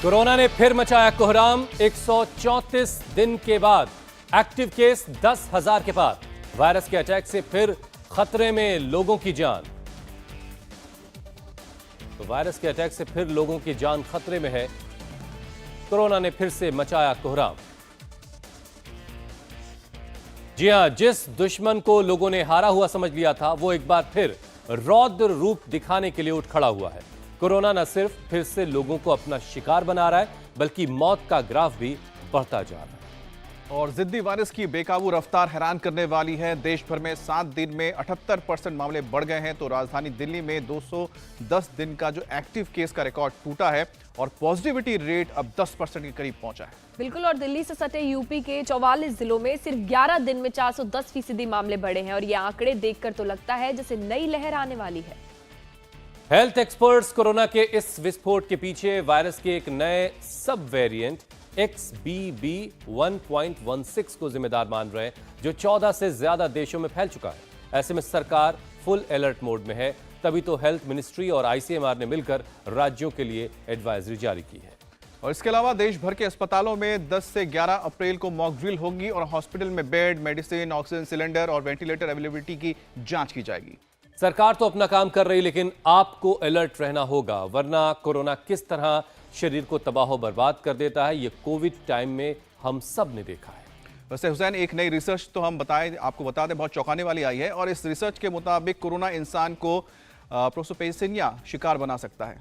Corona ने फिर मचाया कोहराम। 134 दिन के बाद एक्टिव केस 10,000 के पार। वायरस के अटैक से फिर खतरे में लोगों की जान। तो वायरस के अटैक से फिर लोगों की जान खतरे में है। कोरोना ने फिर से मचाया कोहराम। जी हां, जिस दुश्मन को लोगों ने हारा हुआ समझ लिया था, वो एक बार फिर रौद्र रूप दिखाने के लिए उठ खड़ा हुआ है। कोरोना न सिर्फ फिर से लोगों को अपना शिकार बना रहा है, बल्कि मौत का ग्राफ भी बढ़ता जा रहा है। और जिद्दी वायरस की बेकाबू रफ्तार हैरान करने वाली है। देश भर में 7 दिन में 78% मामले बढ़ गए हैं, तो राजधानी दिल्ली में 210 दिन का जो एक्टिव केस का रिकॉर्ड टूटा है और पॉजिटिविटी रेट अब 10% के करीब पहुंचा है। बिल्कुल, और दिल्ली से सटे यूपी के 44 जिलों में सिर्फ 11 दिन में 410% मामले बढ़े हैं और ये आंकड़े देखकर तो लगता है जैसे नई लहर आने वाली है। हेल्थ एक्सपर्ट्स कोरोना के इस विस्फोट के पीछे वायरस के एक नए सब वेरिएंट XBB.1.16 को जिम्मेदार मान रहे हैं, जो 14 से ज्यादा देशों में फैल चुका है। ऐसे में सरकार फुल अलर्ट मोड में है, तभी तो हेल्थ मिनिस्ट्री और ICMR ने मिलकर राज्यों के लिए एडवाइजरी जारी की है। और इसके अलावा देश भर के अस्पतालों में 10 से 11 अप्रैल को मॉक ड्रिल होगी और हॉस्पिटल में बेड, मेडिसिन, ऑक्सीजन सिलेंडर और वेंटिलेटर अवेलेबिलिटी की जांच की जाएगी। सरकार तो अपना काम कर रही, लेकिन आपको अलर्ट रहना होगा, वरना कोरोना किस तरह शरीर को तबाह बर्बाद कर देता है, ये कोविड टाइम में हम सब ने देखा है। वैसे हुसैन, एक नई रिसर्च तो हम आपको बता दें, बहुत चौंकाने वाली आई है और इस रिसर्च के मुताबिक कोरोना इंसान को प्रोसोपेसिनिया शिकार बना सकता है।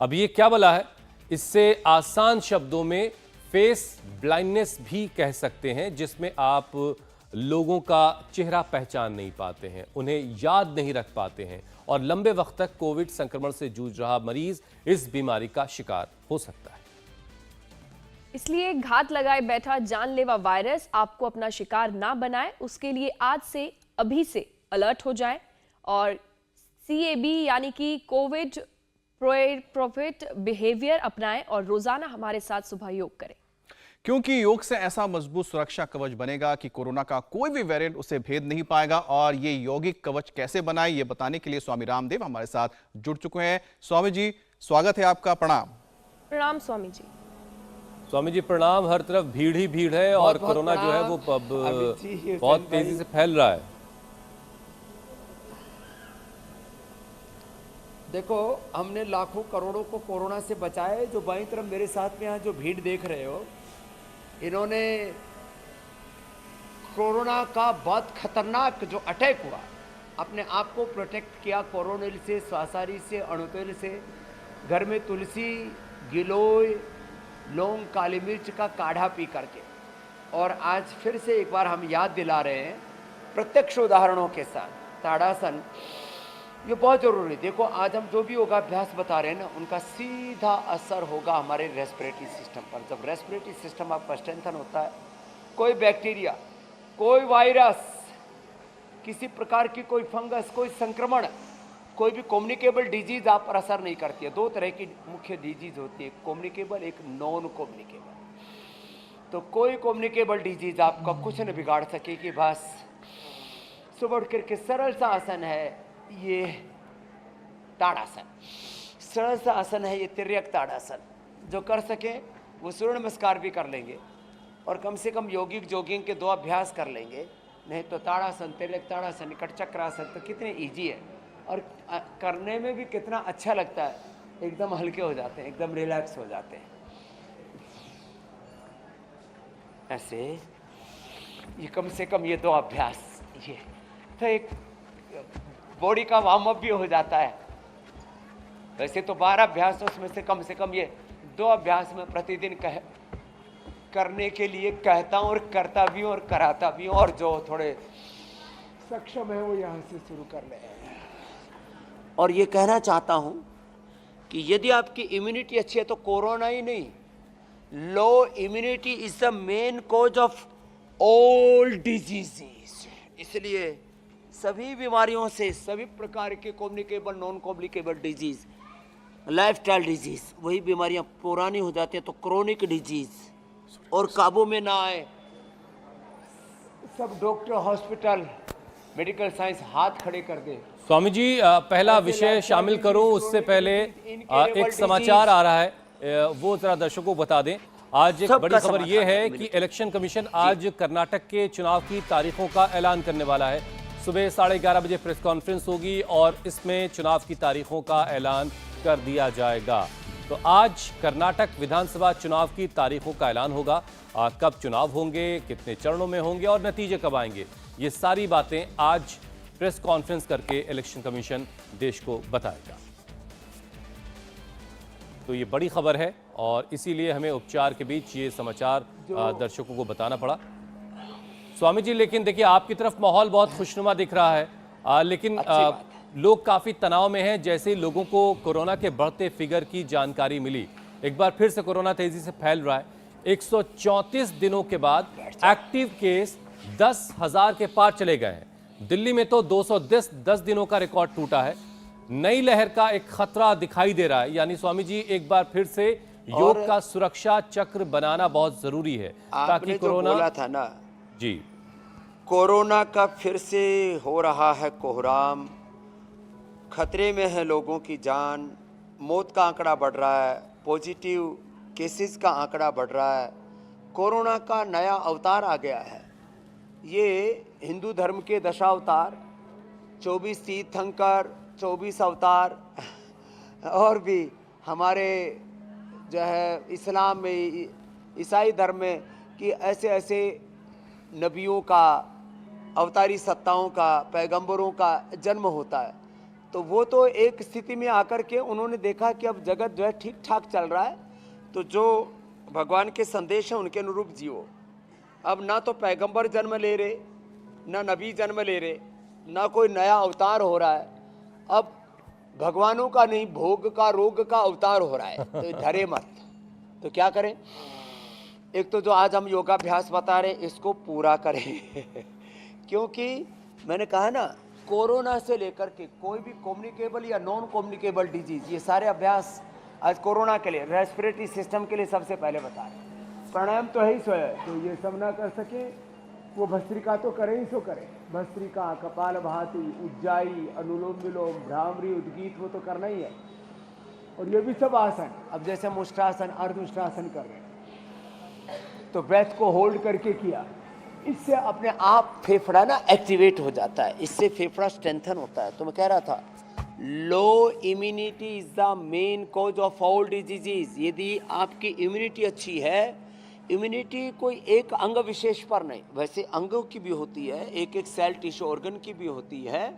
अब ये क्या बला है? इससे आसान शब्दों में फेस ब्लाइंडनेस भी कह सकते हैं, जिसमें आप लोगों का चेहरा पहचान नहीं पाते हैं, उन्हें याद नहीं रख पाते हैं और लंबे वक्त तक कोविड संक्रमण से जूझ रहा मरीज इस बीमारी का शिकार हो सकता है। इसलिए घात लगाए बैठा जानलेवा वायरस आपको अपना शिकार ना बनाए, उसके लिए आज से अभी से अलर्ट हो जाएं और CAB यानी कि कोविड प्रोफिट बिहेवियर अपनाएं और रोजाना हमारे साथ सुबह योग करें, क्योंकि योग से ऐसा मजबूत सुरक्षा कवच बनेगा कि कोरोना का कोई भी वेरिएंट उसे भेद नहीं पाएगा। और ये यौगिक कवच कैसे बनाए, ये बताने के लिए स्वामी रामदेव हमारे साथ जुड़ चुके हैं। स्वामी जी, स्वागत है आपका। प्रणाम। प्रणाम स्वामी जी। स्वामी जी प्रणाम। हर तरफ भीड़ ही भीड़ है और कोरोना जो है वो बहुत तेजी से फैल रहा है। देखो, हमने लाखों करोड़ों को कोरोना से बचाए। जो बाईं तरफ मेरे साथ में यहाँ जो भीड़ देख रहे हो, इन्होंने कोरोना का बहुत खतरनाक जो अटैक हुआ, अपने आप को प्रोटेक्ट किया कोरोनिल से, स्वासारी से, अणुतेल से। घर में तुलसी, गिलोय, लौंग, काली मिर्च का काढ़ा पी करके। और आज फिर से एक बार हम याद दिला रहे हैं प्रत्यक्ष उदाहरणों के साथ, ताड़ासन ये बहुत जरूरी। देखो, आज हम जो भी योगाभ्यास बता रहे हैं ना, उनका सीधा असर होगा हमारे रेस्पिरेटरी सिस्टम पर। जब रेस्पिरेटरी सिस्टम आपका स्ट्रेंथन होता है, कोई बैक्टीरिया, कोई वायरस, किसी प्रकार की कोई फंगस, कोई संक्रमण, कोई भी कम्युनिकेबल डिजीज आप पर असर नहीं करती है। 2 तरह की मुख्य डिजीज होती है, कम्युनिकेबल, एक नॉन कम्युनिकेबल। तो कोई कम्युनिकेबल डिजीज आपका कुछ न बिगाड़ सकेगी। बस सुबह उठ करके सरल सा आसन है ये ताड़ासन, सरल सा आसन है ये तिर्यक ताड़ासन। जो कर सके वो सूर्य नमस्कार भी कर लेंगे और कम से कम यौगिक जॉगिंग के 2 अभ्यास कर लेंगे। नहीं तो ताड़ासन, तिर्यक ताड़ासन, निकट चक्रासन तो कितने इजी है और करने में भी कितना अच्छा लगता है। एकदम हल्के हो जाते हैं, एकदम रिलैक्स हो जाते हैं। ऐसे ये कम से कम ये 2 अभ्यास, ये तो एक बॉडी का वार्म अप भी हो जाता है। वैसे तो 12 अभ्यास, उसमें से कम ये 2 अभ्यास में प्रतिदिन करने के लिए कहता हूँ और करता भी हूँ और कराता भी हूँ। और जो थोड़े सक्षम है वो यहाँ से शुरू कर ले। और ये कहना चाहता हूँ कि यदि आपकी इम्यूनिटी अच्छी है तो कोरोना ही नहीं, लो immunity is the main cause of all diseases. इसलिए सभी बीमारियों से, सभी प्रकार के communicable, non communicable disease, lifestyle disease, वही बीमारियां पुरानी हो जाती हैं तो क्रोनिक डिजीज और काबू में ना आए, सब डॉक्टर, हॉस्पिटल, मेडिकल साइंस हाथ खड़े कर दे। स्वामी जी, पहला विषय शामिल करूं उससे पहले एक समाचार आ रहा है। वो जरा दर्शकों को बता दें। आज एक बड़ी खबर ये है कि इलेक्शन कमीशन आज कर्नाटक के चुनाव की तारीखों का ऐलान करने वाला है। सुबह 11:30 बजे प्रेस कॉन्फ्रेंस होगी और इसमें चुनाव की तारीखों का ऐलान कर दिया जाएगा। तो आज कर्नाटक विधानसभा चुनाव की तारीखों का ऐलान होगा। कब चुनाव होंगे, कितने चरणों में होंगे और नतीजे कब आएंगे, ये सारी बातें आज प्रेस कॉन्फ्रेंस करके इलेक्शन कमीशन देश को बताएगा। तो ये बड़ी खबर है और इसीलिए हमें उपचार के बीच ये समाचार दर्शकों को बताना पड़ा। स्वामी जी, लेकिन देखिए आपकी तरफ माहौल बहुत खुशनुमा दिख रहा है, लेकिन लोग काफी तनाव में हैं। जैसे ही लोगों को कोरोना के बढ़ते फिगर की जानकारी मिली, एक बार फिर से कोरोना तेजी से फैल रहा है। 134 दिनों के बाद एक्टिव केस 10,000 के पार चले गए हैं। दिल्ली में तो 210 दिनों का रिकॉर्ड टूटा है। नई लहर का एक खतरा दिखाई दे रहा है। यानी स्वामी जी, एक बार फिर से योग का सुरक्षा चक्र बनाना बहुत जरूरी है ताकि कोरोना बोला था ना जी, कोरोना का फिर से हो रहा है कोहराम, खतरे में है लोगों की जान, मौत का आंकड़ा बढ़ रहा है, पॉजिटिव केसेस का आंकड़ा बढ़ रहा है, कोरोना का नया अवतार आ गया है। ये हिंदू धर्म के दशावतार, 24 तीर्थंकर, 24 अवतार और भी हमारे जो है इस्लाम में, ईसाई धर्म में कि ऐसे ऐसे नबियों का, अवतारी सत्ताओं का, पैगंबरों का जन्म होता है। तो वो तो एक स्थिति में आकर के उन्होंने देखा कि अब जगत जो है ठीक ठाक चल रहा है, तो जो भगवान के संदेश हैं उनके अनुरूप जियो। अब ना तो पैगंबर जन्म ले रहे, ना नबी जन्म ले रहे, ना कोई नया अवतार हो रहा है। अब भगवानों का नहीं, भोग का, रोग का अवतार हो रहा है। तो डरे मत। तो क्या करें? एक तो जो आज हम योगाभ्यास बता रहे इसको पूरा करें क्योंकि मैंने कहा ना, कोरोना से लेकर के कोई भी कम्युनिकेबल या नॉन कम्युनिकेबल डिजीज, ये सारे अभ्यास आज कोरोना के लिए, रेस्पिरेटरी सिस्टम के लिए सबसे पहले बता रहे। प्राणायाम तो है ही सो है, तो ये सब ना कर सके वो भस्त्रिका तो करे ही सो करे। भस्त्रिका, कपाल भाती, उज्जाई, अनुलोम विलोम, भ्रामरी, उद्गीत, वो तो करना ही है। और ये भी सब आसन, अब जैसे हम उष्ट्रासन, अर्धउष्ट्रासन कर रहे हैं, तो ब्रेथ को होल्ड करके किया, इससे अपने आप फेफड़ा ना एक्टिवेट हो जाता है, इससे फेफड़ा स्ट्रेंथन होता है। तो मैं कह रहा था, लो immunity is the main cause of all diseases. यदि आपकी इम्यूनिटी अच्छी है, इम्यूनिटी कोई एक अंग विशेष पर नहीं, वैसे अंगों की भी होती है, एक एक सेल टिश्यू ऑर्गन की भी होती है,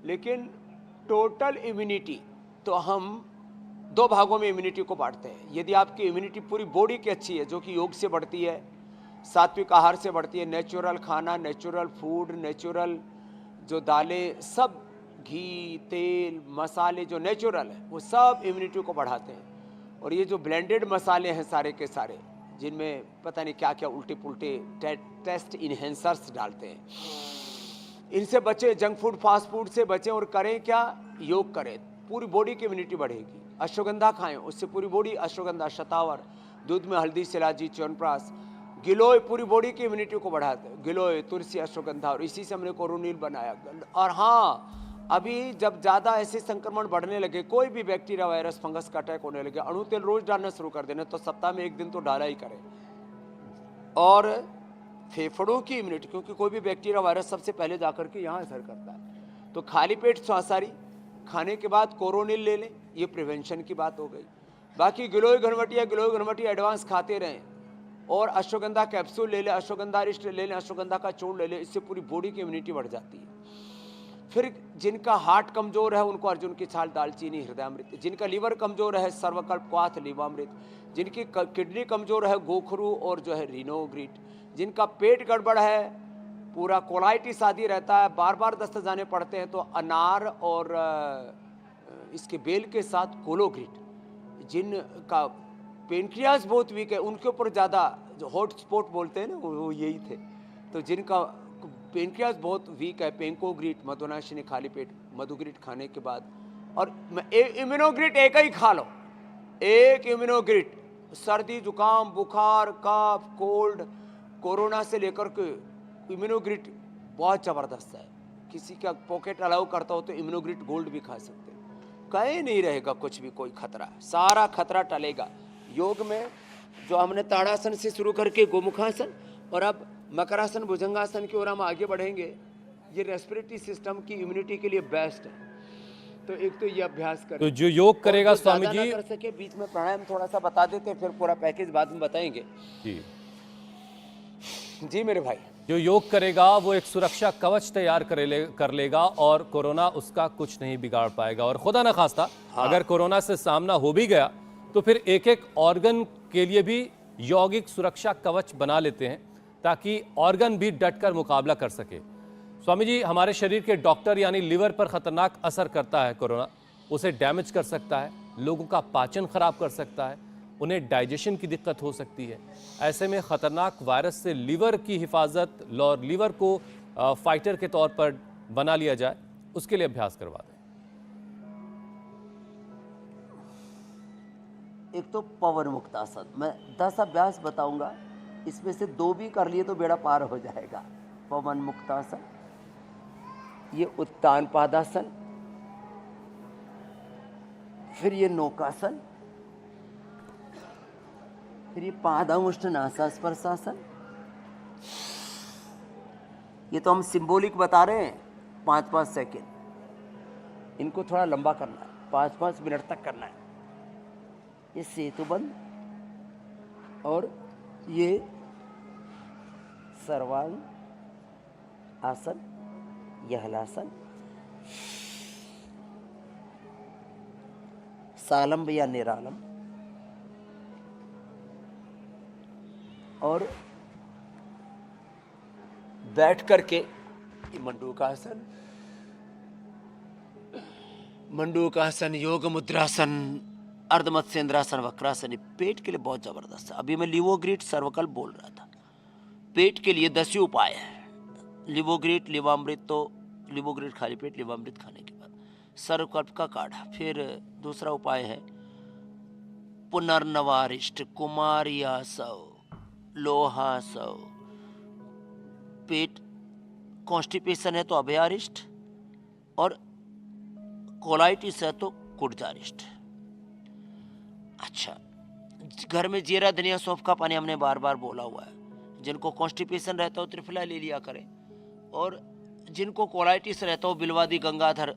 लेकिन टोटल इम्यूनिटी तो हम दो भागों में इम्यूनिटी को बांटते हैं। यदि आपकी इम्यूनिटी पूरी बॉडी की अच्छी है, जो कि योग से बढ़ती है, सात्विक आहार से बढ़ती है, नेचुरल खाना, नेचुरल फूड, नेचुरल जो दालें, सब घी, तेल, मसाले जो नेचुरल है, वो सब इम्यूनिटी को बढ़ाते हैं। और ये जो ब्लेंडेड मसाले हैं सारे के सारे, जिनमें पता नहीं क्या क्या उल्टे पुल्टे टेस्ट इन्हेंसर्स डालते हैं, इनसे बचे। जंक फूड, फास्ट फूड से बचें और करें क्या? योग करें, पूरी बॉडी की इम्यूनिटी बढ़ेगी। अश्वगंधा खाएं, उससे पूरी बॉडी, अश्वगंधा, शतावर, दूध में हल्दी, शिलाजी, च्यवनप्राश, गिलोय पूरी बॉडी की इम्यूनिटी को बढ़ाते हैं। गिलोय, तुलसी, अश्वगंधा, और इसी से हमने कोरोनिल बनाया। और हाँ, अभी जब ज़्यादा ऐसे संक्रमण बढ़ने लगे, कोई भी बैक्टीरिया, वायरस, फंगस का अटैक होने लगे, अणु तेल रोज डालना शुरू कर देना, तो सप्ताह में एक दिन तो डाला ही करें। और फेफड़ों की इम्यूनिटी, क्योंकि कोई भी बैक्टीरिया, वायरस सबसे पहले जाकर के यहाँ असर करता है। तो खाली पेट श्वासारी खाने के बाद कोरोनिल ले लें, ये प्रिवेंशन की बात हो गई। बाकी गिलोय घनवटी एडवांस खाते रहें, और अश्वगंधा कैप्सूल ले लें, अश्वगंधा रिष्ट ले लें, अश्वगंधा का चूर्ण ले लें, इससे पूरी बॉडी की इम्यूनिटी बढ़ जाती है। फिर जिनका हार्ट कमजोर है उनको अर्जुन की छाल, दालचीनी, हृदयामृत। जिनका लीवर कमजोर है, सर्वकल्प, क्वाथ, लीवामृत। जिनकी किडनी कमजोर है, गोखरू और जो है रिनोग्रीट। जिनका पेट गड़बड़ है, पूरा कोलाइटिस आदि रहता है, बार बार दस्त जाने पड़ते हैं, तो अनार और इसके बेल के साथ कोलोग्रीट। जिनका पेनक्रियास बहुत वीक है, उनके ऊपर ज़्यादा जो हॉट स्पॉट बोलते हैं ना, वो यही थे। तो जिनका पेनक्रियास बहुत वीक है, पेंकोग्रीट, मधुनाशिनी, खाली पेट मधुग्रीट खाने के बाद। और इम्यूनोग्रीट एक ही खा लो, एक इम्यूनोग्रीट। सर्दी, जुकाम, बुखार, कफ, कोल्ड, कोरोना से लेकर के इम्यूनोग्रीट बहुत ज़बरदस्त है। किसी का पॉकेट अलाउ करता हो तो इम्यूनोग्रीट गोल्ड भी खा सकते हैं। कहीं नहीं रहेगा कुछ भी कोई खतरा, सारा खतरा टलेगा। योग में जो हमने ताड़ासन से शुरू करके गोमुखासन और अब मकरासन भुजंगासन की ओर हम आगे बढ़ेंगे, ये रेस्पिरेटरी सिस्टम की इम्यूनिटी के लिए बेस्ट है। तो एक तो ये अभ्यास करें। तो जो योग करेगा और जो स्वामी ज़्यादा जी, ना कर सके बीच में प्राणायाम थोड़ा सा बता देते हैं, फिर पूरा पैकेज बाद में बताएंगे। जी जी मेरे भाई, जो योग करेगा वो एक सुरक्षा कवच तैयार कर लेगा और कोरोना उसका कुछ नहीं बिगाड़ पाएगा। और खुदा ना खास्ता अगर कोरोना से सामना हो भी गया तो फिर एक एक ऑर्गन के लिए भी यौगिक सुरक्षा कवच बना लेते हैं ताकि ऑर्गन भी डटकर मुकाबला कर सके। स्वामी जी, हमारे शरीर के डॉक्टर यानी लिवर पर खतरनाक असर करता है कोरोना, उसे डैमेज कर सकता है, लोगों का पाचन खराब कर सकता है, उन्हें डाइजेशन की दिक्कत हो सकती है। ऐसे में खतरनाक वायरस से लिवर की हिफाजत और लिवर को फाइटर के तौर पर बना लिया जाए, उसके लिए अभ्यास करवा दें। एक तो पवन मुक्तासन, मैं 10 अभ्यास बताऊंगा, इसमें से 2 भी कर लिए तो बेड़ा पार हो जाएगा। पवन मुक्तासन, ये उत्तान पादासन, फिर ये नौकासन, फिर ये पादामुष्ट नासास्पर्शासन। ये तो हम सिंबॉलिक बता रहे हैं, 5-5 सेकेंड। इनको थोड़ा लंबा करना है, 5-5 मिनट तक करना है। ये सेतुबंद और ये सर्वांग आसन, यह हलासन, सालंब या निरालम, और बैठ करके ये मंडूकासन, मंडूकासन, योग मुद्रासन, अर्धमत्स्येंद्रासन, वक्रासन। ये पेट के लिए बहुत जबरदस्त है। अभी मैं लिवोग्रिट सर्वकल बोल रहा था। पेट के लिए 10 ही उपाय है। लिवोग्रिट, लिवामृत, तो लिवोग्रिट खाली पेट, लिवामृत खाने के बाद सर्वकल्प का काढ़ा। फिर दूसरा उपाय है पुनर्नवारिष्ट, कुमारियासव, लोहासव। पेट कॉन्स्टिपेशन है तो अभयारिष्ट, और कोलाइटिस है तो कुर्जारिष्ट। अच्छा, घर में जीरा, धनिया, सौंफ का पानी हमने बार बार बोला हुआ है। जिनको कॉन्स्टिपेशन रहता हो त्रिफला ले लिया करें, और जिनको कोलाइटिस रहता हो बिलवादी गंगाधर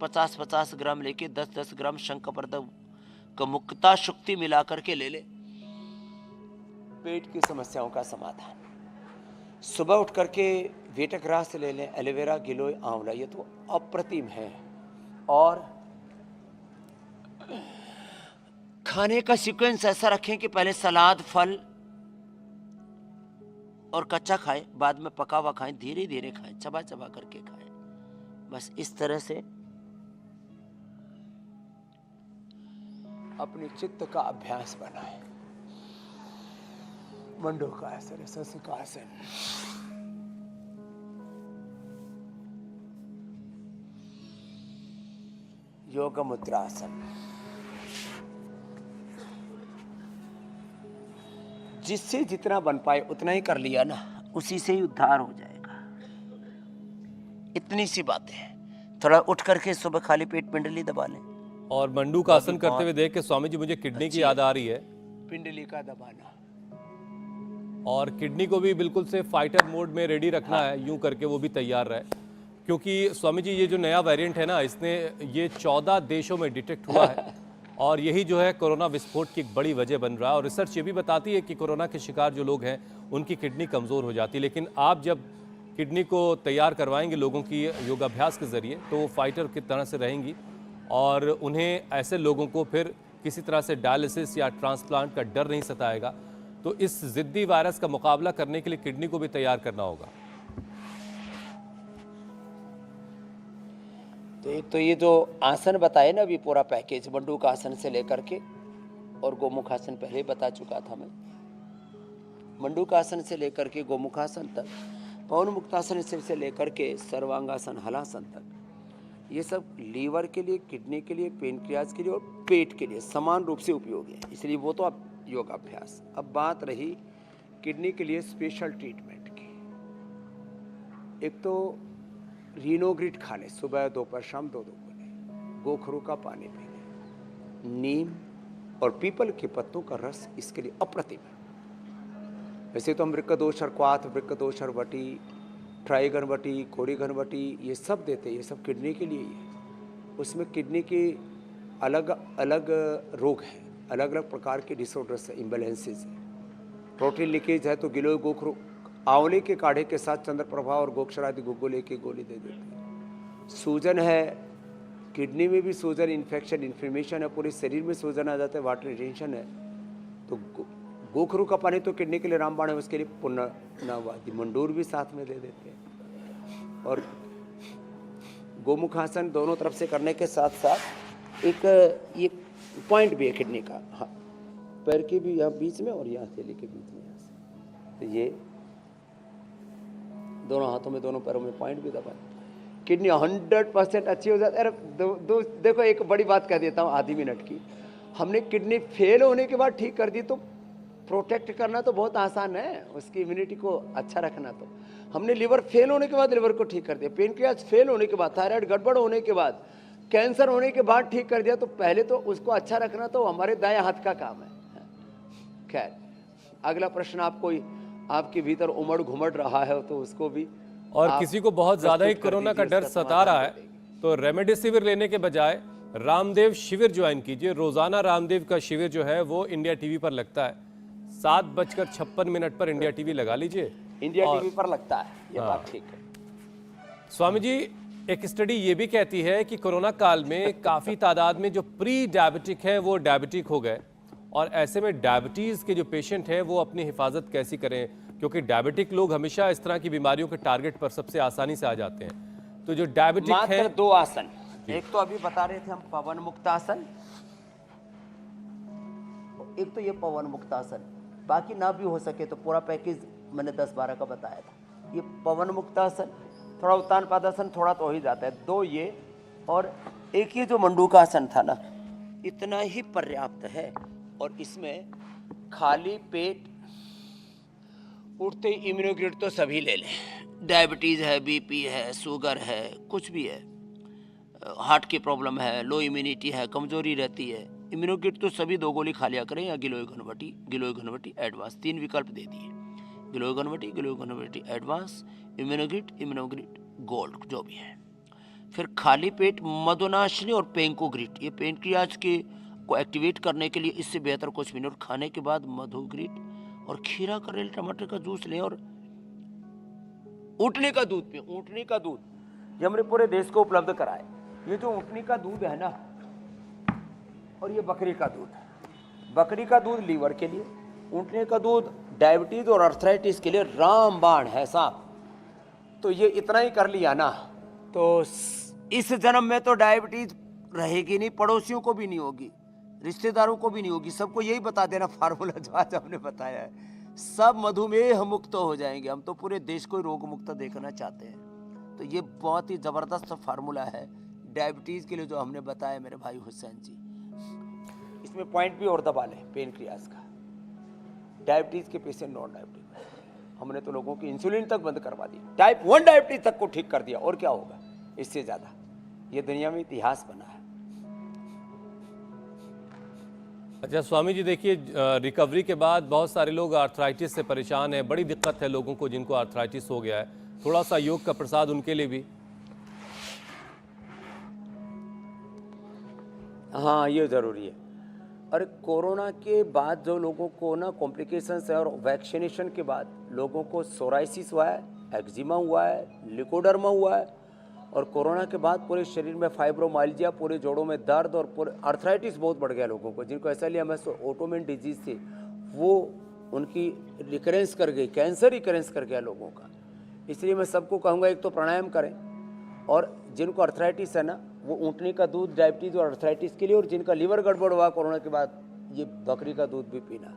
50-50 ग्राम लेके 10-10 ग्राम शंखप्रद का मुक्ता शुक्ति मिला करके ले ले। पेट की समस्याओं का समाधान। सुबह उठ करके वेटग्रास ले लें, एलोवेरा, गिलोय, आंवला, ये तो अप्रतिम है। और खाने का सीक्वेंस ऐसा रखें कि पहले सलाद, फल और कच्चा खाएं, बाद में पका हुआ खाएं, धीरे धीरे खाएं, चबा चबा करके खाएं। बस इस तरह से अपने चित्त का अभ्यास बनाएं। मंडूकासन, शशकासन, योग मुद्रासन। जिससे जितना बन पाए उतना ही कर लिया ना, उसी से ही उद्धार हो जाएगा। इतनी सी बातें हैं। थोड़ा उठ करके सुबह खाली पेट पिंडली दबा लें। और मंडू का आसन करते हुए देख के स्वामी जी मुझे किडनी की याद आ रही है। पिंडली का दबाना, और किडनी को भी बिल्कुल से फाइटर मोड में रेडी रखना है, यूं करके वो भी तैयार रहे। क्योंकि स्वामी जी ये जो नया वेरिएंट है ना, इसने ये 14 देशों में डिटेक्ट हुआ है और यही जो है कोरोना विस्फोट की एक बड़ी वजह बन रहा है। और रिसर्च ये भी बताती है कि कोरोना के शिकार जो लोग हैं उनकी किडनी कमज़ोर हो जाती है। लेकिन आप जब किडनी को तैयार करवाएंगे लोगों की योगाभ्यास के ज़रिए, तो वो फाइटर की तरह से रहेंगी और उन्हें ऐसे लोगों को फिर किसी तरह से डायलिसिस या ट्रांसप्लांट का डर नहीं सताएगा। तो इस ज़िद्दी वायरस का मुकाबला करने के लिए किडनी को भी तैयार करना होगा। तो एक तो ये जो आसन बताए ना, अभी पूरा पैकेज मंडूक आसन से लेकर के, और गोमुखासन पहले ही बता चुका था मैं। मंडूक आसन से लेकर के गोमुखासन तक, पवन मुक्तासन से लेकर के सर्वांगासन, हलासन तक, ये सब लीवर के लिए, किडनी के लिए, पेनक्रियाज के लिए और पेट के लिए समान रूप से उपयोगी है। इसलिए वो तो अब योगाभ्यास। अब बात रही किडनी के लिए स्पेशल ट्रीटमेंट की। एक तो रीनोग्रिट खाने, सुबह दोपहर शाम 2-2 गोले, गोखरू का पानी पीने, नीम, और पीपल के पत्तों का रस इसके लिए अप्रतिम है। वैसे तो हम वृक्कदोषर क्वाथ, वृक्कदोषर वटी, ट्राइगनवटी, कोरिगनवटी ये सब देते हैं, ये सब किडनी के लिए ही है। उसमें किडनी के अलग अलग रोग हैं, अलग अलग प्रकार के डिसऑर्डर्स है, इम्बैलेंसेस है। प्रोटीन लीकेज है तो गिलोय गोखरू आंवले के काढ़े के साथ चंद्रप्रभा और गोक्षर आदि गुग्गुले की गोली दे देते हैं। सूजन है, किडनी में भी सूजन, इन्फेक्शन, इन्फ्लेमेशन है, पूरे शरीर में सूजन आ जाता है, वाटर रिटेंशन है, तो गोखरू का पानी तो किडनी के लिए रामबाण है, उसके लिए पुनर्नवादी मंडूर भी साथ में दे देते हैं। और गोमुखासन दोनों तरफ से करने के साथ साथ एक ये पॉइंट भी है किडनी का, हाँ, पैर के भी यहाँ बीच में और यहाँ थैली के बीच में, यहाँ से तो ये दोनों हाथों में, दोनों पैरों में पॉइंट भी दबा, किडनी 100% अच्छी हो जाती है। अरे देखो एक बड़ी बात कह देता हूँ आधी मिनट की, हमने किडनी फेल होने के बाद ठीक कर दी तो प्रोटेक्ट करना तो बहुत आसान है, उसकी इम्यूनिटी को अच्छा रखना। तो हमने लिवर फेल होने के बाद लिवर को ठीक कर दिया, पेनक्रियाज फेल होने के बाद, थायराइड गड़बड़ होने के बाद, कैंसर होने के बाद ठीक कर दिया, तो पहले तो उसको अच्छा रखना तो हमारे दाएं हाथ का काम है। खैर, अगला प्रश्न आपके भीतर उमड़ घुमड़ रहा है तो उसको भी, और किसी को बहुत ज्यादा ही कोरोना का डर सता रहा है तो रेमडेसिविर लेने के बजाय रामदेव शिविर ज्वाइन कीजिए। रोजाना रामदेव का शिविर जो है वो इंडिया टीवी पर लगता है, 7:56 पर इंडिया टीवी लगा लीजिए, इंडिया टीवी पर लगता है, ये बात ठीक है। स्वामी जी, एक स्टडी ये भी कहती है कि कोरोना काल में काफी तादाद में जो प्री डायबिटिक है वो डायबिटिक हो गए, और ऐसे में डायबिटीज के जो पेशेंट है वो अपनी हिफाजत कैसी करें, क्योंकि डायबिटिक लोग हमेशा इस तरह की बीमारियों के टारगेट पर सबसे आसानी से आ जाते हैं। तो जो डायबिटिक है, 2 आसन, एक तो अभी बता रहे थे हम पवन मुक्तासन, एक तो ये पवन मुक्तासन, बाकी ना भी हो सके तो पूरा पैकेज मैंने 10-12 का बताया था। ये पवन मुक्तासन, थोड़ा उत्तान पादासन थोड़ा तो हो ही जाता है, 2 ये, और एक ये जो मंडूकासन था ना, इतना ही पर्याप्त है। और इसमें खाली पेट उठते इम्यूनोग्रिड तो सभी ले लें, डायबिटीज़ है, बीपी है, शुगर है, कुछ भी है, हार्ट की प्रॉब्लम है, लो इम्यूनिटी है, कमजोरी रहती है, इम्यूनोकिट तो सभी 2 गोली खा लिया करें, या गिलोय घनवटी एडवांस, 3 विकल्प दे दिए, गिलोय घनवटी एडवांस, इम्यूनोग्रिट गोल्ड जो भी है। फिर खाली पेट मधुनाशिनी और पेंकोग्रिट, ये पेनक्रियाज के को एक्टिवेट करने के लिए इससे बेहतर कुछ भी नहीं। और खाने के बाद मधुग्रिट और खीरा, करेल, टमाटर का जूस लें, और ऊँटनी का दूध पिए। ऊँटनी का दूध ये हमने पूरे देश को उपलब्ध कराए। ये जो ऊँटनी का दूध है ना, और ये बकरी का दूध, बकरी का दूध लीवर के लिए, ऊँटनी का दूध डायबिटीज और अर्थराइटिस के लिए रामबाण है साहब। तो ये इतना ही कर लिया ना तो इस जन्म में तो डायबिटीज रहेगी नहीं, पड़ोसियों को भी नहीं होगी, रिश्तेदारों को भी नहीं होगी, सबको यही बता देना फार्मूला जो आज हमने बताया है, सब मधुमेह मुक्त हो जाएंगे। हम तो पूरे देश को रोग मुक्त देखना चाहते हैं। तो ये बहुत ही जबरदस्त फार्मूला है डायबिटीज के लिए जो हमने बताया मेरे भाई हुसैन जी। इसमें पॉइंट भी और दबा लें पेनक्रियाज का, डायबिटीज के पेशेंट, नॉन डायबिटीज, हमने तो लोगों की इंसुलिन तक बंद करवा दी, टाइप 1 डायबिटीज तक को ठीक कर दिया, और क्या होगा इससे ज्यादा। ये दुनिया में इतिहास बना है। अच्छा स्वामी जी, देखिए रिकवरी के बाद बहुत सारे लोग आर्थराइटिस से परेशान हैं, बड़ी दिक्कत है लोगों को जिनको आर्थराइटिस हो गया है, थोड़ा सा योग का प्रसाद उनके लिए भी। हाँ, ये जरूरी है। और कोरोना के बाद जो लोगों को ना कॉम्प्लिकेशंस है, और वैक्सीनेशन के बाद लोगों को सोराइसिस हुआ है, एक्जिमा हुआ है, लिकोडर्मा हुआ है, और कोरोना के बाद पूरे शरीर में फाइब्रोमाइल्जिया, पूरे जोड़ों में दर्द, और पूरे आर्थराइटिस बहुत बढ़ गया लोगों को, जिनको ऐसा लिया MS ऑटोइम्यून डिजीज थी, वो उनकी रिकरेंस कर गई, कैंसर रिकरेंस कर गया लोगों का। इसलिए मैं सबको कहूँगा एक तो प्राणायाम करें, और जिनको अर्थराइटिस है ना वो ऊँटनी का दूध डायबिटीज और अर्थराइटिस के लिए, और जिनका लीवर गड़बड़ हुआ कोरोना के बाद ये बकरी का दूध भी पीना।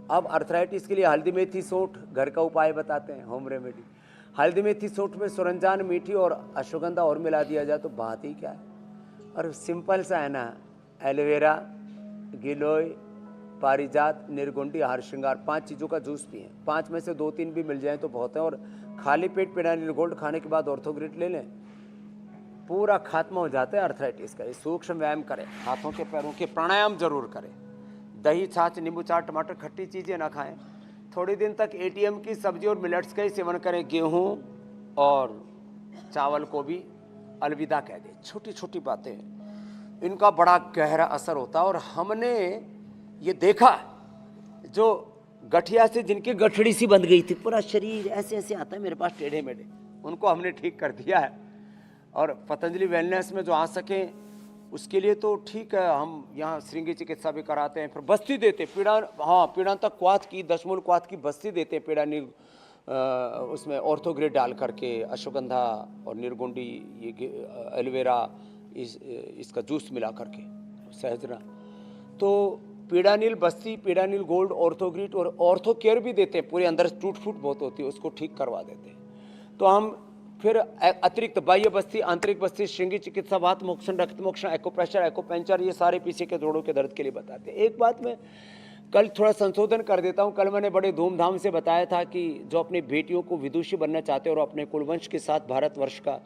अब अर्थराइटिस के लिए हल्दी मेथी सौंठ घर का उपाय बताते हैं, होम रेमेडी। हल्दी मेथी सौंठ में सुरंजान, मीठी और अश्वगंधा और मिला दिया जाए तो बात ही क्या है। और सिंपल सा है ना, एलोवेरा, गिलोय, पारिजात, निर्गुंडी, हार श्रृंगार, 5 चीज़ों का जूस पिए। 5 में से 2-3 भी मिल जाए तो बहुत है। और खाली पेट पेनाइल गोल्ड खाने के बाद ऑर्थोग्रिट ले लें, पूरा खात्मा हो जाता है अर्थराइटिस का। ये सूक्ष्म व्यायाम करें, हाथों के पैरों के प्राणायाम जरूर करें, दही छाछ नींबू चाट टमाटर खट्टी चीज़ें ना खाएं। थोड़ी दिन तक एटीएम की सब्जी और मिलेट्स का ही सेवन करें। गेहूं और चावल को भी अलविदा कह दें। छोटी छोटी बातें, इनका बड़ा गहरा असर होता है। और हमने ये देखा, जो गठिया से जिनकी गठड़ी सी बंध गई थी, पूरा शरीर ऐसे ऐसे आता है मेरे पास टेढ़े मेढ़े, उनको हमने ठीक कर दिया है। और पतंजलि वेलनेस में जो आ सके उसके लिए तो ठीक है, हम यहाँ श्रृंगी चिकित्सा भी कराते हैं। फिर बस्ती देते, पीड़ा तक क्वाथ की, दशमूल क्वाथ की बस्ती देते हैं। पीड़ा उसमें ऑर्थोग्रेड डाल करके, अश्वगंधा और निर्गुंडी, ये एलोवेरा, इसका जूस मिला करके, सहजना। तो पीड़ानील बस्ती, पीड़ानील गोल्ड, ऑर्थोग्रिड और ऑर्थो केयर भी देते हैं। पूरे अंदर टूट फूट बहुत होती है, उसको ठीक करवा देते हैं। तो हम फिर अतिरिक्त बाह्य बस्ती, आंतरिक बस्ती, श्रृंगी चिकित्सा, वात मोक्षण, रक्त मोक्षण, एक्यूप्रेशर, एक्यूपंक्चर, ये सारे पीछे के जोड़ों के दर्द के लिए बताते हैं। एक बात मैं कल थोड़ा संशोधन कर देता हूँ। कल मैंने बड़े धूमधाम से बताया था कि जो अपनी बेटियों को विदुषी बनना चाहते हैं और अपने कुलवंश के साथ भारतवर्ष का,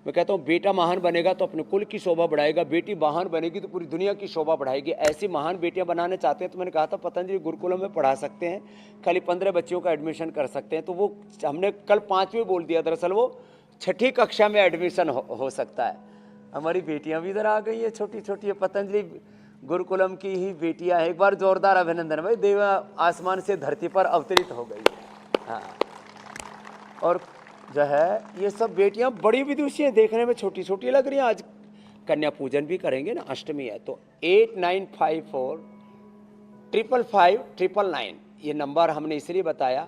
मैं कहता हूँ बेटा महान बनेगा तो अपने कुल की शोभा बढ़ाएगा, बेटी महान बनेगी तो पूरी दुनिया की शोभा बढ़ाएगी। ऐसी महान बेटियां बनाने चाहते हैं तो मैंने कहा था पतंजलि गुरुकुलम में पढ़ा सकते हैं, खाली 15 बच्चियों का एडमिशन कर सकते हैं। तो वो हमने कल 5वीं बोल दिया, दरअसल वो 6ठी कक्षा में एडमिशन हो सकता है। हमारी बेटियां भी इधर आ गई है, छोटी छोटी, पतंजलि गुरुकुलम की ही बेटियां हैं। एक बार जोरदार अभिनंदन भाई, देवा आसमान से धरती पर अवतरित हो गई है। हाँ, और जो है ये सब बेटियां बड़ी विदुषी हैं, देखने में छोटी छोटी लग रही हैं। आज कन्या पूजन भी करेंगे ना, अष्टमी है। तो 8954 555 999 ये नंबर हमने इसलिए बताया।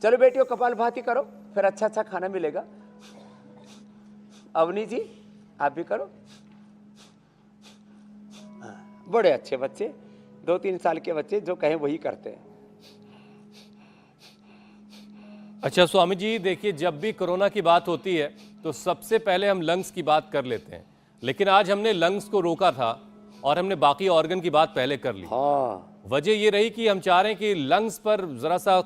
चलो बेटियों कपालभाति करो, फिर अच्छा अच्छा खाना मिलेगा। अवनी जी आप भी करो। बड़े अच्छे बच्चे, 2-3 साल के बच्चे जो कहें वही करते हैं। अच्छा स्वामी जी, देखिए जब भी कोरोना की बात होती है तो सबसे पहले हम लंग्स की बात कर लेते हैं, लेकिन आज हमने लंग्स को रोका था और हमने बाकी ऑर्गन की बात पहले कर ली। हाँ, वजह ये रही कि हम चाह रहे हैं कि लंग्स पर जरा सा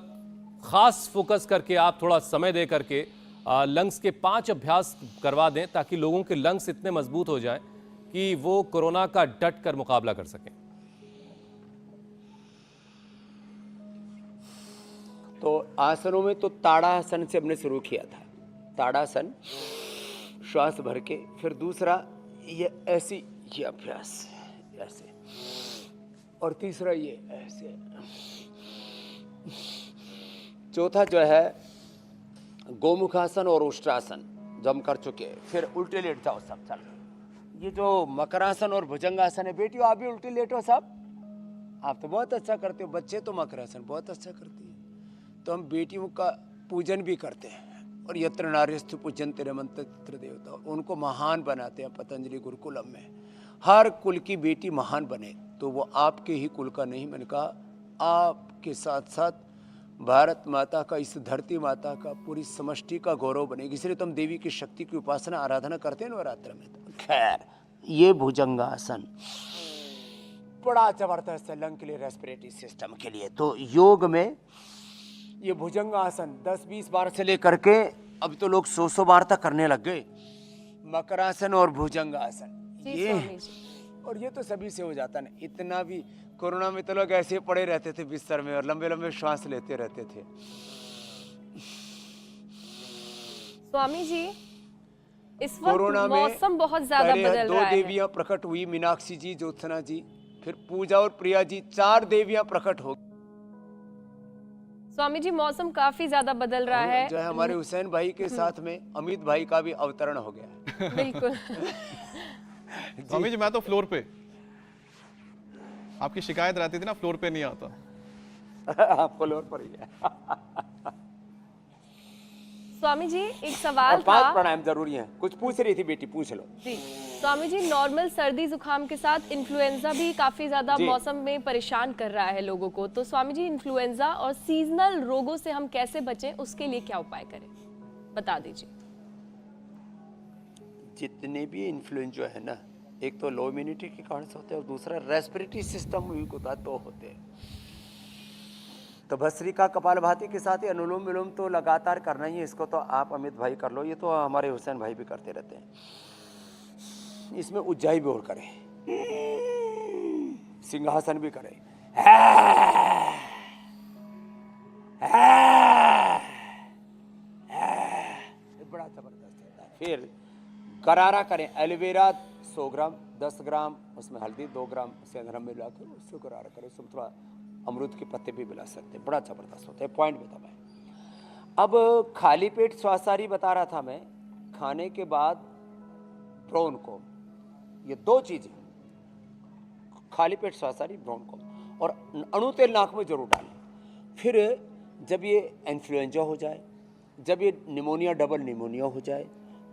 खास फोकस करके आप थोड़ा समय दे करके लंग्स के 5 अभ्यास करवा दें, ताकि लोगों के लंग्स इतने मजबूत हो जाएं कि वो कोरोना का डट कर मुकाबला कर सकें। तो आसनों में तो ताड़ासन से हमने शुरू किया था। ताड़ासन, श्वास भर के, फिर दूसरा ये ऐसी, ये अभ्यास ऐसे, और तीसरा ये ऐसे, चौथा जो है गोमुखासन और उष्ट्रासन जो हम कर चुके हैं। फिर उल्टे लेट जाओ सब। चल, ये जो मकरासन और भुजंगासन है, बेटियों आप भी उल्टे लेटो सब। आप तो बहुत अच्छा करते हो, बच्चे तो मकरासन बहुत अच्छा करती है। तो हम बेटियों का पूजन भी करते हैं, और यत्र नार्यस्तु पूजन्ते रमन्ते तत्र देवता, उनको महान बनाते हैं पतंजलि गुरुकुलम में। हर कुल की बेटी महान बने, तो वो आपके ही कुल का नहीं, मैंने कहा आपके साथ साथ भारत माता का, इस धरती माता का, पूरी समष्टि का गौरव बनेगी। इसलिए तो हम देवी की शक्ति की उपासना आराधना करते हैं नवरात्र में। खैर, ये भुजंगासन बड़ा जबरदस्त है लंग के लिए, रेस्पिरेटरी सिस्टम के लिए। तो योग में ये भुजंगासन 10-20 बार से लेकर के अब तो लोग 100 बार तक करने लग गए। मकरासन और भुजंगासन, ये और ये तो सभी से हो जाता ना। इतना भी कोरोना में तो लोग ऐसे पड़े रहते थे बिस्तर में और लंबे लंबे श्वास लेते रहते थे। स्वामी जी, इस वक्त मौसम बहुत ज्यादा बदल रहा है। 2 देवियां प्रकट हुई, मीनाक्षी जी, ज्योत्सना जी, फिर पूजा और प्रिया जी, 4 देवियां प्रकट हो। स्वामी जी, मौसम काफी ज्यादा बदल रहा है। जो है हमारे हुसैन भाई के साथ में अमित भाई का भी अवतरण हो गया। बिल्कुल। स्वामी जी, मैं तो फ्लोर पे, आपकी शिकायत रहती थी ना फ्लोर पे नहीं आता। आप फ्लोर पर ही है। स्वामी जी, एक सवाल था। 5 प्राणायाम जरूरी हैं। कुछ पूछ रही थी बेटी, पूछ लो जी। स्वामी जी, नॉर्मल सर्दी जुकाम के साथ इन्फ्लुएंजा भी काफी ज्यादा मौसम में परेशान कर रहा है लोगों को। तो स्वामी जी, इन्फ्लुएंजा और सीजनल रोगों से हम कैसे बचें, उसके लिए क्या उपाय करें, बता दीजिए। जितने भी इन्फ्लुएंजा है ना, एक तो लो इम्यूनिटी के कारण से होते हैं और दूसरा रेस्पिरेटरी सिस्टम वीक होता है, तो होते हैं। तो भस्त्रिका कपालभाति के साथ ही अनुलोम विलोम तो लगातार करना ही है। इसको तो आप अमित भाई कर लो, ये तो हमारे हुसैन भाई भी करते रहते हैं। इसमें उज्जाई भी और करें, सिंहासन भी करें, बड़ा जबरदस्त होता है। फिर गरारा करें, एलोवेरा 100 ग्राम, 10 ग्राम उसमें हल्दी, 2 ग्राम से अदरक मिला के उससे गरारा करें। उसमें थोड़ा अमरूद के पत्ते भी मिला सकते हैं, बड़ा जबरदस्त होता है। पॉइंट बता मैं अब खाली पेट श्वासाहारी बता रहा था मैं, खाने के बाद ब्राउन कोम, ये 2 चीजें, खाली पेट श्वासाहारी ब्राउन कोम और अणु तेल नाक में जरूर डालें। फिर जब ये इन्फ्लुएंजा हो जाए, जब ये निमोनिया, डबल निमोनिया हो जाए,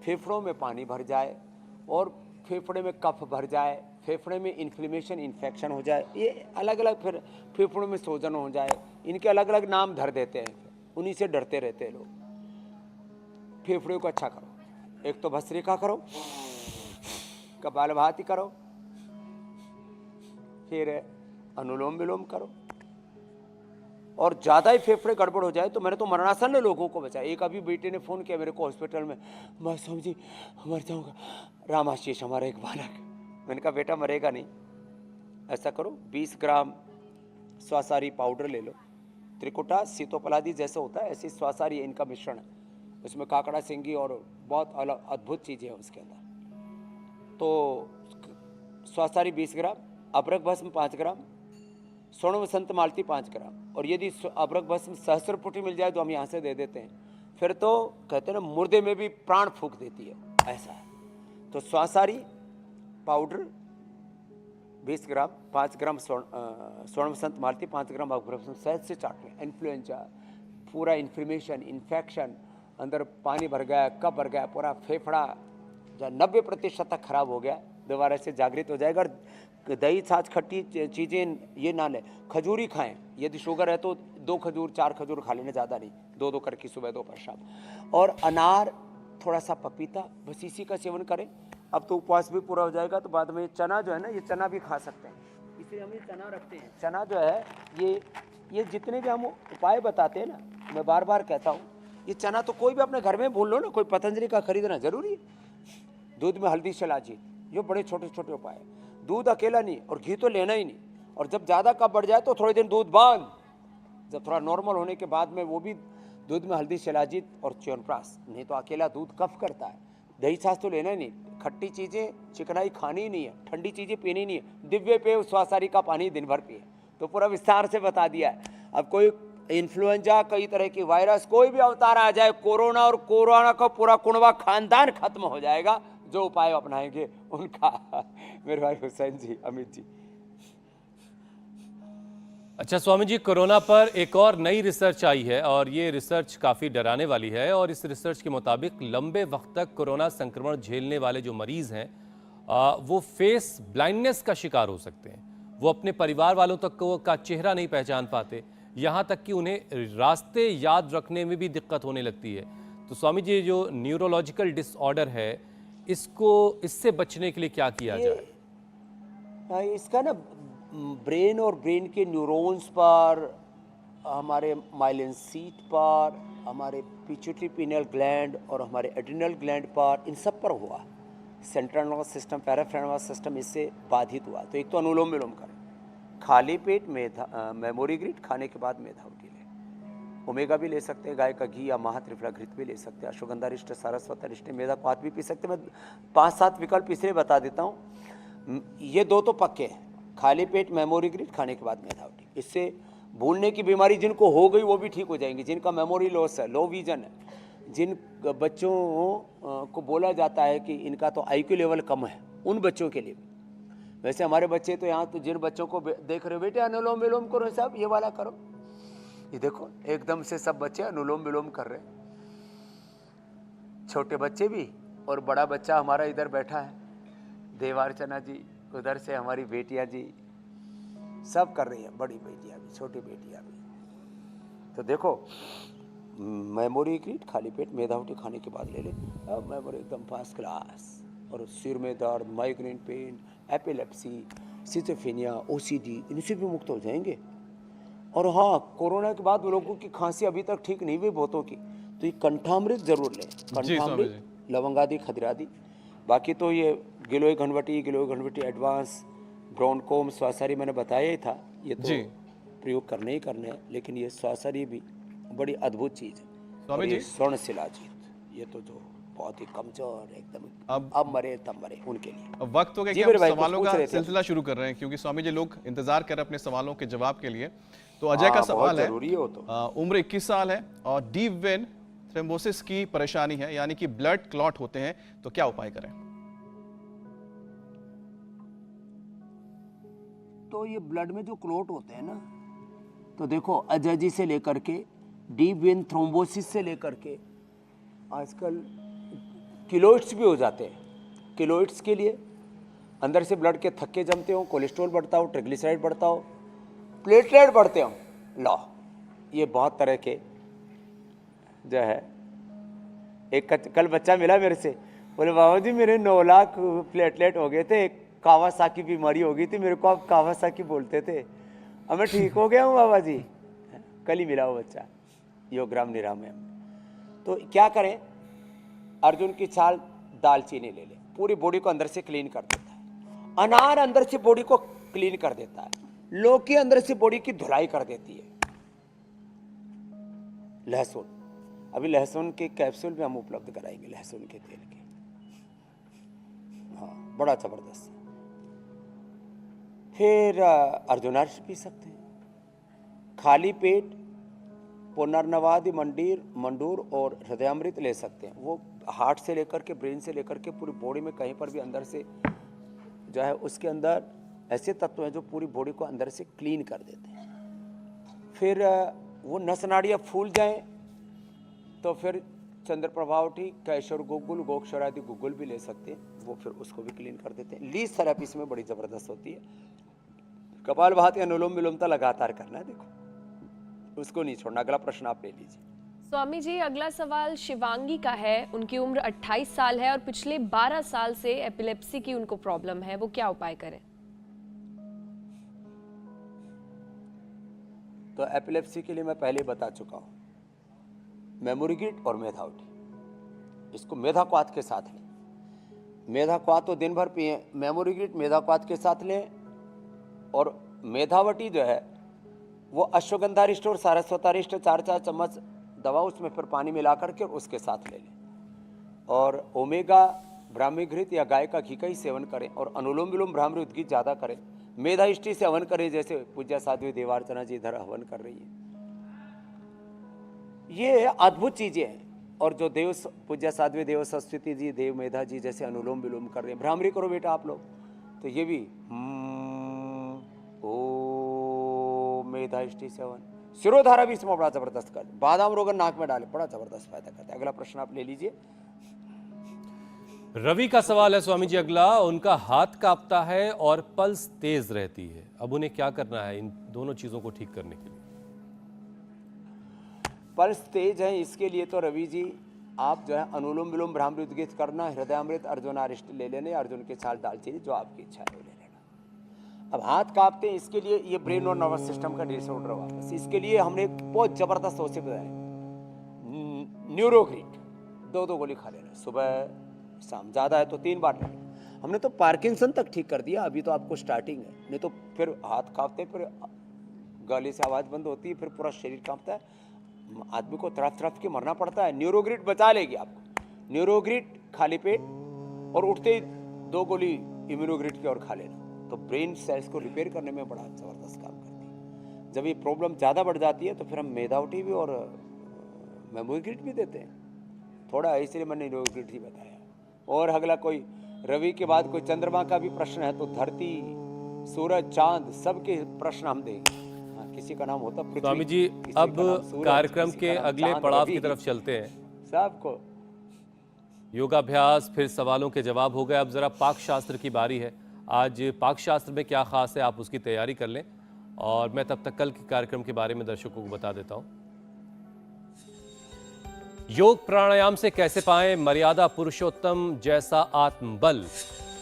फेफड़ों में पानी भर जाए और फेफड़े में कफ भर जाए, फेफड़े में इन्फ्लेमेशन, इन्फेक्शन हो जाए, ये अलग अलग, फिर फेफड़ों में सोजन हो जाए, इनके अलग अलग नाम धर देते हैं, उन्हीं से डरते रहते हैं लोग। फेफड़े को अच्छा करो, एक तो भस्त्रिका करो, कपालभाति करो, फिर अनुलोम विलोम करो। और ज़्यादा ही फेफड़े गड़बड़ हो जाए तो मैंने तो मरणासन में लोगों को बचाया। एक अभी बेटे ने फ़ोन किया मेरे को हॉस्पिटल में, मैं समझी मर जाऊँगा, रामाशीष हमारा एक बालक। मैंने कहा बेटा मरेगा नहीं, ऐसा करो 20 ग्राम श्वासाहारी पाउडर ले लो, त्रिकुटा सीतोपलादी जैसे होता है ऐसी श्वासाहारी इनका मिश्रण है, उसमें काकड़ा सिंगी और बहुत अलग अद्भुत चीज़ें हैं उसके अंदर। तो श्वासाहारी 20 ग्राम, अबरक भस्म 5 ग्राम, स्वर्ण वसंत मालती 5 ग्राम, और यदि अबरक भस्म सहस्त्रपुटी मिल जाए तो हम यहाँ से दे देते हैं। फिर तो कहते हैं ना मुर्दे में भी प्राण फूंक देती है, ऐसा है। तो श्वासाहारी पाउडर 20 ग्राम, 5 ग्राम स्वर्ण वसंत मालती, 5 ग्राम अबरक भस्म सहज से चाट लें। इन्फ्लुएंजा, पूरा इन्फ्लेमेशन, इन्फेक्शन, अंदर पानी भर गया, कब भर गया, पूरा फेफड़ा जो 90% तक खराब हो गया, दोबारा से जागृत हो जाएगा। और दही छाछ खट्टी चीज़ें ये ना लें, खजूरी खाएं, यदि शुगर है तो 2 खजूर 4 खजूर खा लेने, ज़्यादा नहीं, 2 करके सुबह 2 शाम। और अनार, थोड़ा सा पपीता, बस इसी का सेवन करें। अब तो उपवास भी पूरा हो जाएगा, तो बाद में चना जो है ना, ये चना भी खा सकते हैं, इसलिए हम ये चना रखते हैं। चना जो है ये जितने भी हम उपाय बताते हैं ना, मैं बार बार कहता हूँ, ये चना तो कोई भी अपने घर में भूल लो ना, कोई पतंजलि का खरीदना जरूरी है। दूध में हल्दी शिलाजीत, ये बड़े छोटे छोटे उपाय है। दूध अकेला नहीं, और घी तो लेना ही नहीं, और जब ज़्यादा कफ बढ़ जाए तो थोड़े दिन दूध बंद, जब थोड़ा नॉर्मल होने के बाद में वो भी दूध में हल्दी शिलाजीत और च्यवनप्राश, नहीं तो अकेला दूध कफ करता है। दही छाछ तो लेना ही नहीं, खट्टी चीज़ें चिकनाई खानी ही नहीं है, ठंडी चीज़ें पीनी नहीं है, दिव्य पेय श्वासाहारी का पानी दिन भर पिए। तो पूरा विस्तार से बता दिया है। अब कोई इन्फ्लुएंजा, कई तरह की वायरस, कोई भी अवतार आ जाए, कोरोना और कोरोना का पूरा कुणवा खानदान खत्म हो जाएगा जो उपाय अपनाएंगे उनका। मेरे भाई हुसैन जी, अमित जी। अच्छा स्वामी जी, कोरोना पर एक और नई रिसर्च आई है और ये रिसर्च काफ़ी डराने वाली है। और इस रिसर्च के मुताबिक लंबे वक्त तक कोरोना संक्रमण झेलने वाले जो मरीज हैं वो फेस ब्लाइंडनेस का शिकार हो सकते हैं। वो अपने परिवार वालों तक का चेहरा नहीं पहचान पाते, यहाँ तक कि उन्हें रास्ते याद रखने में भी दिक्कत होने लगती है। तो स्वामी जी, जो न्यूरोलॉजिकल डिसऑर्डर है, इससे बचने के लिए क्या किया जाए? इसका ना ब्रेन और ब्रेन के न्यूरॉन्स पर, हमारे माइलिन सीट पर, हमारे पिट्यूटरी पिनियल ग्लैंड और हमारे एड्रिनल ग्लैंड पर, इन सब पर हुआ। सेंट्रल नर्वस सिस्टम, पैराफ्रंटल नर्वस सिस्टम इससे बाधित हुआ। तो एक तो अनुलोम विलोम करें, खाली पेट मेमोरी ग्रिड खाने के बाद मेधावटी लें, ओमेगा भी ले सकते हैं, गाय का घी या महात्रिफला घृत भी ले सकते हैं, अश्वगंधा रिष्ट, सारस्वत रिष्ट, मेधा पात भी पी सकते हैं। मैं 5-7 विकल्प इसलिए बता देता हूँ, ये 2 तो पक्के हैं, खाली पेट मेमोरी ग्रिड खाने के बाद मेधावटी। इससे भूलने की बीमारी जिनको हो गई वो भी ठीक हो जाएंगी, जिनका मेमोरी लॉस है, लो विजन है, जिन बच्चों को बोला जाता है कि इनका तो IQ लेवल कम है, उन बच्चों के लिए। वैसे हमारे बच्चे तो यहाँ तो जिन बच्चों को देख रहे हो, बेटे अनुलोम विलोम करो साहब, ये वाला करो, ये देखो एकदम से सब बच्चे अनुलोम विलोम कर रहे हैं, छोटे बच्चे भी, और बड़ा बच्चा हमारा इधर बैठा है, देवार्चना जी, उधर से हमारी बेटियां जी, सब कर रही हैं, बड़ी बेटियां भी, छोटी बेटियां भी। तो देखो, मेमोरी ग्रिड खाली पेट मेधावटी खाने के बाद ले ले, अब मेमोरी एकदम फर्स्ट क्लास। और सिर में दर्द, migraine pain, epilepsy, schizophrenia, OCD, इनसे भी मुक्त हो जाएंगे। और हाँ, कोरोना के बाद लोगों की खांसी अभी तक ठीक नहीं हुई बहुतों की, तो ये कंठामृत जरूर लें, कंठामृत, लवंगादि, खदिरादि। बाकी तो ये गिलोय घनवटी एडवांस, ब्राउन कोम, श्वासाहारी मैंने बताया ही था। ये तो जी। प्रयोग करने ही करने हैं, लेकिन ये स्वासारी भी बड़ी अद्भुत चीज़ है। स्वामी और ये जी। स्वर्ण शिलाजीत, ये तो जो बहुत ही कमजोर एकदम अब मरे तब मरे उनके लिए। अब वक्त हो गया जी कि मेरे हम भाई, कुछ सवालों पूछ का रहे थे। सिलसिला शुरू कर रहे हैं, क्योंकि स्वामी जी लोग इंतजार कर रहे हैं अपने सवालों के जवाब के लिए। तो अजय का हाँ, बहुत सवाल है, जरूरी है वो तो। उम्र 21 साल है और डीप वेन थ्रोम्बोसिस की परेशानी है, यानी कि ब्लड क्लॉट होते हैं, तो क्या उपाय करें? तो ये ब्लड में जो क्लॉट होते हैं ना, तो देखो अजय जी से लेकर के डीप वेन थ्रोम्बोसिस से लेकर के आजकल किलोइड्स भी हो जाते हैं। किलोइड्स के लिए अंदर से ब्लड के थक्के जमते हो, कोलेस्ट्रॉल बढ़ता हो, ट्रिग्लिसराइड बढ़ता हो, प्लेटलेट बढ़ते हो, लो ये बहुत तरह के जो है। एक कल बच्चा मिला मेरे से, बोले बाबा जी मेरे 9 लाख प्लेटलेट हो गए थे, कावासाकी बीमारी हो गई थी मेरे को, आप कावासाकी बोलते थे, अब मैं ठीक हो गया हूँ बाबा जी। कल ही मिला वो बच्चा, योगराम निराम में। तो क्या करें, अर्जुन की छाल दालचीनी ले ले, पूरी बॉडी को अंदर से क्लीन कर देता है। अनार अंदर से बॉडी को क्लीन कर देता है। लौकी अंदर से बॉडी की धुलाई कर देती है। लहसुन, अभी लहसुन के कैप्सूल भी हम उपलब्ध कराएंगे, लहसुन के तेल के, हाँ बड़ा जबरदस्त। फिर अर्जुनार्ष पी सकते हैं। खाली पेट पुनर्नवादि मंडूर और हृदयामृत ले सकते हैं। वो हार्ट से लेकर के, ब्रेन से लेकर के पूरी बॉडी में कहीं पर भी अंदर से जो है, उसके अंदर ऐसे तत्व हैं जो पूरी बॉडी को अंदर से क्लीन कर देते हैं। फिर वो नस नाड़ियाँ फूल जाएं तो फिर चंद्र प्रभावटी, कैशोर गुग्गुल, गोक्षर आदि गुग्गुल भी ले सकते हैं, वो फिर उसको भी क्लीन कर देते हैं। लीज थेरेपी इसमें बड़ी जबरदस्त होती है। कपालभाति, अनुलोम विलोम तो लगातार करना है, देखो उसको नहीं छोड़ना। अगला प्रश्न आप ले लीजिए। स्वामी जी, अगला सवाल शिवांगी का है। उनकी उम्र 28 साल है और पिछले 12 साल से एपिलेप्सी की उनको प्रॉब्लम है, वो क्या उपाय करें? तो एपिलेप्सी के लिए मैं पहले बता चुका हूँ, मेमोरिगिट और मेधावटी, इसको मेधाक्वाथ के साथ लें। मेधाक्वाथ तो दिन भर पिए, मेमोरिगिट मेधाक्वाथ के साथ लें। और मेधावटी जो है वो अश्वगंधारिष्ट और सारस्वतारिष्ट 4-4 चम्मच दवा, उसमें फिर पानी मिला करके और उसके साथ ले लें। और ओमेगा ब्राह्मी घृत या गाय का घी का ही सेवन करें और अनुलोम विलोम ब्राह्मी उद्गीत ज़्यादा करें। मेधाइष्टि से हवन करें, जैसे पूज्या साध्वी देवार्चना जी इधर हवन कर रही है। ये अद्भुत चीज़ें हैं। और जो देव पूज्या साध्वी देव सरस्वती जी, देव मेधा जी जैसे अनुलोम विलोम कर रहे हैं, भ्रामरी करो बेटा आप लोग, तो ये भी ओ मेधाइष्टि से हवन। सिरोधारा भी इसमें बड़ा जबरदस्त कर, बादाम रोगन नाक में डाले, बड़ा जबरदस्त फायदा करता है। अगला प्रश्न आप ले लीजिए। रवि का सवाल है स्वामी जी अगला। उनका हाथ कांपता है और पल्स तेज रहती है, अब उन्हें क्या करना है इन दोनों चीजों को ठीक करने के लिए? पल्स तेज है, इसके लिए तो रवि जी आप जो है अनुलोम विलोम ब्राह्मी उद्गीत करना, हृदयामृत अर्जुनारिष्ट ले लेने, अर्जुन के छाल दालचीनी, जो आपकी इच्छा है वो ले लेना। अब हाथ कांपते हैं, इसके लिए ये ब्रेन और नर्वस सिस्टम का डिसऑर्डर वापस, इसके लिए हमने एक बहुत जबरदस्त औषधि बताया, न्यूरोग्रीट। 2 गोली खा लेना, सुबह शाम, ज़्यादा है तो 3 बार लेना। हमने तो पार्किंसन तक ठीक कर दिया, अभी तो आपको स्टार्टिंग है, नहीं तो फिर हाथ कांपते, फिर गले से आवाज़ बंद होती है, फिर पूरा शरीर कांपता है, आदमी को तड़फ के मरना पड़ता है। न्यूरोग्रिड बचा लेगी आपको। न्यूरोग्रिड खाली पेट और उठते ही 2 गोली इम्यूनोग्रिड की और खा लेना, तो ब्रेन सेल्स को रिपेयर करने में बड़ा ज़बरदस्त काम करती है। जब ये प्रॉब्लम ज़्यादा बढ़ जाती है तो फिर हम मेधावटी भी और मेमोरिग्रिड भी देते हैं थोड़ा, इसलिए मैंने न्यूरोग्रिड ही बताया। और अगला कोई रवि के बाद कोई चंद्रमा का भी प्रश्न है तो धरती, सूरज, चांद सबके प्रश्न हम देंगे। किसी का नाम होता पृथ्वी, स्वामी जी अब कार्यक्रम के अगले पड़ाव की तरफ चलते हैं। सबको योगाभ्यास, फिर सवालों के जवाब हो गए, अब जरा पाक शास्त्र की बारी है। आज पाक शास्त्र में क्या खास है, आप उसकी तैयारी कर लें और मैं तब तक कल के कार्यक्रम के बारे में दर्शकों को बता देता हूं। योग प्राणायाम से कैसे पाएं मर्यादा पुरुषोत्तम जैसा आत्मबल,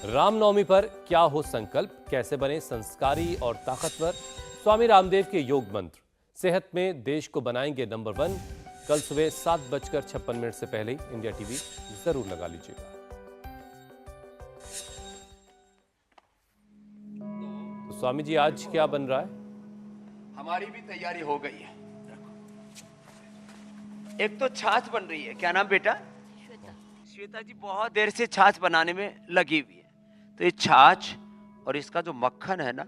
रामनवमी पर क्या हो संकल्प, कैसे बने संस्कारी और ताकतवर, स्वामी रामदेव के योग मंत्र, सेहत में देश को बनाएंगे नंबर 1। कल सुबह 7:56 से पहले ही इंडिया टीवी जरूर लगा लीजिएगा। तो स्वामी जी आज क्या बन रहा है? हमारी भी तैयारी हो गई है। एक तो छाछ बन रही है, क्या नाम बेटा? श्वेता जी बहुत देर से छाछ बनाने में लगी हुई है। तो ये छाछ और इसका जो मक्खन है ना,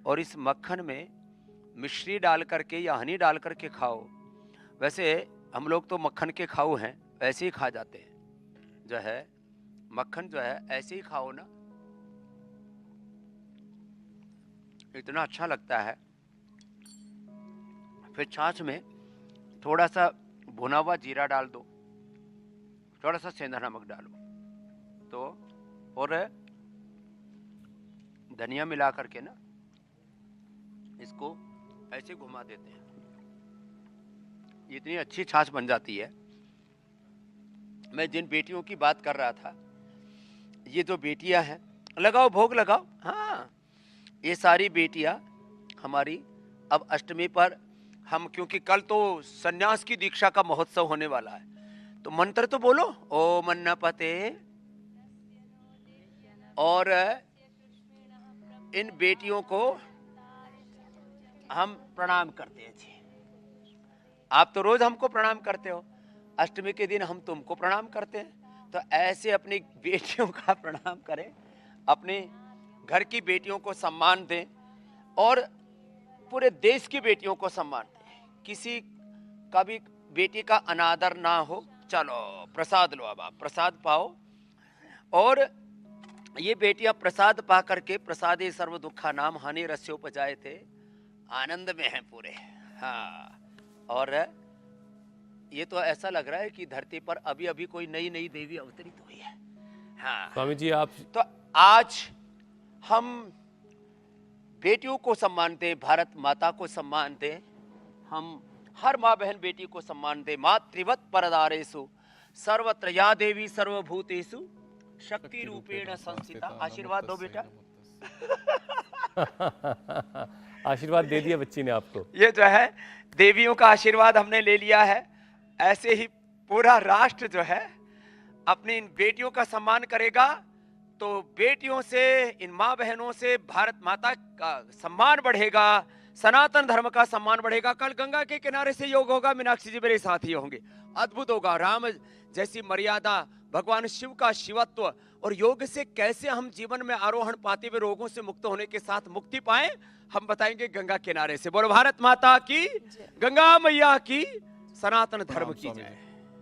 और इस मक्खन में मिश्री डाल करके या हनी डाल करके खाओ। वैसे हम लोग तो मक्खन के खाऊ हैं, ऐसे ही खा जाते हैं। जो है मक्खन जो है ऐसे ही खाओ ना, इतना अच्छा लगता है। फिर छाछ में थोड़ा सा भुना हुआ जीरा डाल दो, थोड़ा सा सेंधा नमक डालो तो, और धनिया मिला करके ना इसको ऐसे घुमा देते हैं, इतनी अच्छी छाछ बन जाती है। मैं जिन बेटियों की बात कर रहा था, ये जो बेटियां हैं, लगाओ भोग लगाओ। हाँ, ये सारी बेटियां हमारी अब अष्टमी पर हम, क्योंकि कल तो सन्यास की दीक्षा का महोत्सव होने वाला है, तो मंत्र तो बोलो, ओम अन्नपते। और इन बेटियों को हम प्रणाम करते हैं जी। आप तो रोज हमको प्रणाम करते हो, अष्टमी के दिन हम तुमको प्रणाम करते हैं। तो ऐसे अपनी बेटियों का प्रणाम करें, अपने घर की बेटियों को सम्मान दें और पूरे देश की बेटियों को सम्मान दें। किसी का भी बेटी का अनादर ना हो। चलो प्रसाद लो, अब आप प्रसाद पाओ। और ये बेटियां प्रसाद पा करके, प्रसादे सर्व दुखा नाम हानि रस्योपजाए थे, आनंद में हैं पूरे। हाँ, और ये तो ऐसा लग रहा है कि धरती पर अभी अभी कोई नई नई देवी अवतरित हुई है। हाँ स्वामी जी, आप तो आज हम बेटियों को सम्मान दें, भारत माता को सम्मान दें, हम हर माँ बहन बेटी को सम्मान दें। मातृवत परदारेषु सर्वत्र या देवी सर्वभूतेषु शक्ति रूपेण संस्थिता। आशीर्वाद दो बेटा। आशीर्वाद दे दिया बच्ची ने आपको। ये जो है देवियों का आशीर्वाद हमने ले लिया है। ऐसे ही पूरा राष्ट्र जो है अपनी इन बेटियों का सम्मान करेगा, तो बेटियों से, इन माँ बहनों से भारत माता का सम्मान बढ़ेगा, सनातन धर्म का सम्मान बढ़ेगा। कल गंगा के किनारे से योग होगा, मीनाक्षी जी मेरे साथ ही होंगे, अद्भुत होगा। राम जैसी मर्यादा, भगवान शिव का शिवत्व, और योग से कैसे हम जीवन में आरोहण पाते हुए रोगों से मुक्त होने के साथ मुक्ति पाएं, हम बताएंगे गंगा किनारे से। बोलो भारत माता की, गंगा मैया की, सनातन धर्म की जय।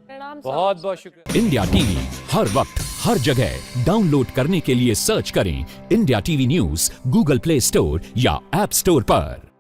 प्रणाम। बहुत बहुत शुक्रिया। इंडिया टीवी हर वक्त हर जगह डाउनलोड करने के लिए सर्च करें India TV news Google play store या ऐप स्टोर पर।